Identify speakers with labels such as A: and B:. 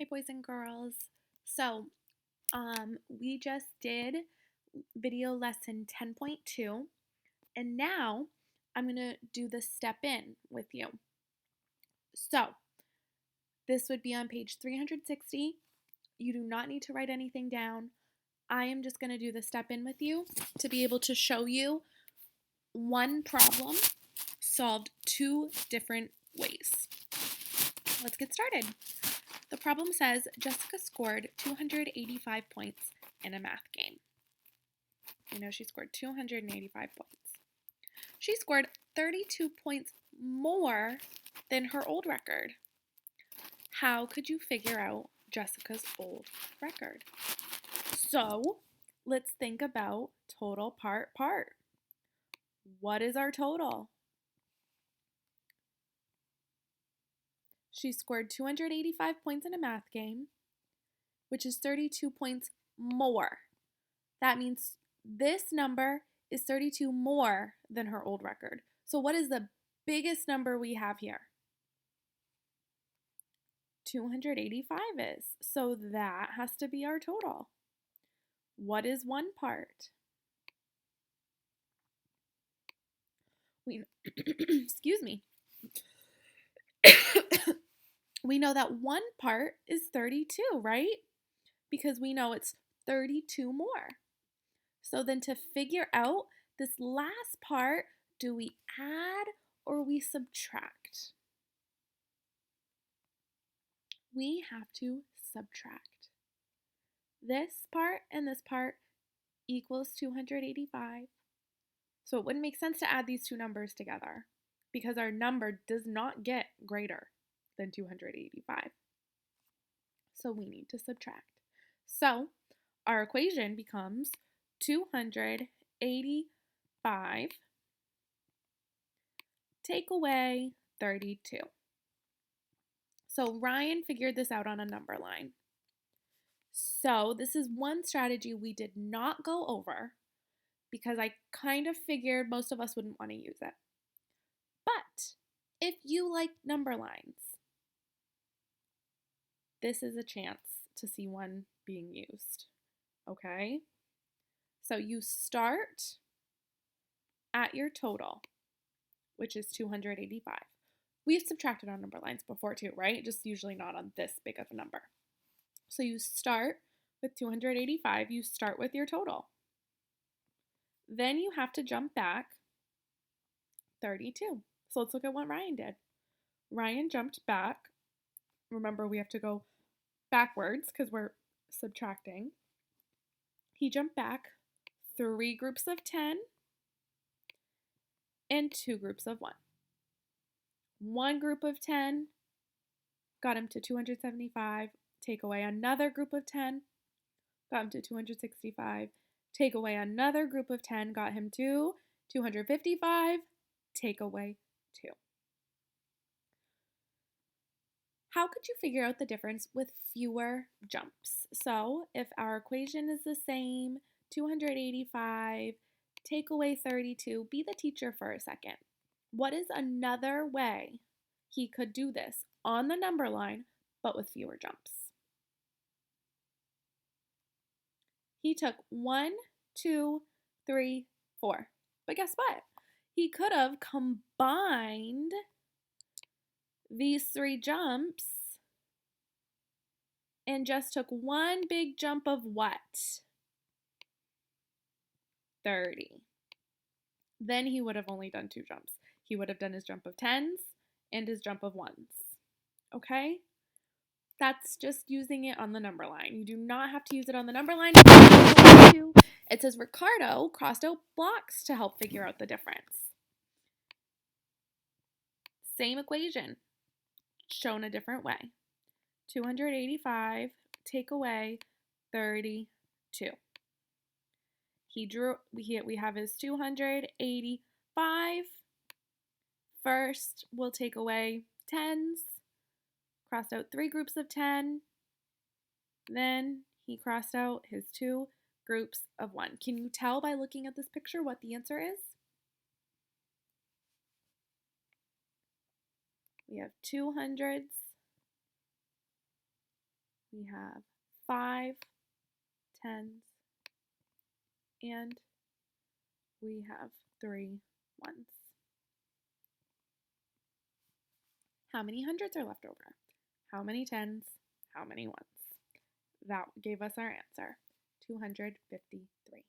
A: Hi, boys and girls. So, we just did video lesson 10.2, and now I'm going to do the step in with you. So, this would be on page 360. You do not need to write anything down. I am just going to do the step in with you to be able to show you one problem solved two different ways. Let's get started. The problem says Jessica scored 285 points in a math game. You know, she scored 285 points. She scored 32 points more than her old record. How could you figure out Jessica's old record? So, let's think about total part. What is our total? She scored 285 points in a math game, which is 32 points more. That means this number is 32 more than her old record. So what is the biggest number we have here? 285 is. So that has to be our total. What is one part? Excuse me. We know that one part is 32, right? Because we know it's 32 more. So then to figure out this last part, do we add or we subtract? We have to subtract. This part and this part equals 285. So it wouldn't make sense to add these two numbers together because our number does not get greater than 285. So we need to subtract. So our equation becomes 285 take away 32. So Ryan figured this out on a number line. So this is one strategy we did not go over because I kind of figured most of us wouldn't want to use it. But if you like number lines, this is a chance to see one being used. Okay? So you start at your total, which is 285. We've subtracted on number lines before too, right? Just usually not on this big of a number. So you start with 285, you start with your total. Then you have to jump back 32. So let's look at what Ryan did. Ryan jumped back. Remember, we have to go backwards because we're subtracting. He jumped back 3 groups of 10 and 2 groups of 1. One group of 10 got him to 275. Take away another group of 10, got him to 265. Take away another group of 10, got him to 255. Take away 2. How could you figure out the difference with fewer jumps? So if our equation is the same, 285, take away 32, be the teacher for a second. What is another way he could do this on the number line, but with fewer jumps? He took 1, 2, 3, 4. But guess what? He could have combined these 3 jumps and just took one big jump of what? 30. Then he would have only done 2 jumps. He would have done his jump of 10s and his jump of 1s. Okay? That's just using it on the number line. You do not have to use it on the number line. It says Ricardo crossed out blocks to help figure out the difference. Same equation, shown a different way. 285 take away 32. We have his 285. First, we'll take away 10s. Crossed out 3 groups of 10. Then he crossed out his 2 groups of 1. Can you tell by looking at this picture what the answer is? We have 200s We have 5 tens, and we have 3 ones. How many hundreds are left over? How many tens? How many ones? That gave us our answer, 253.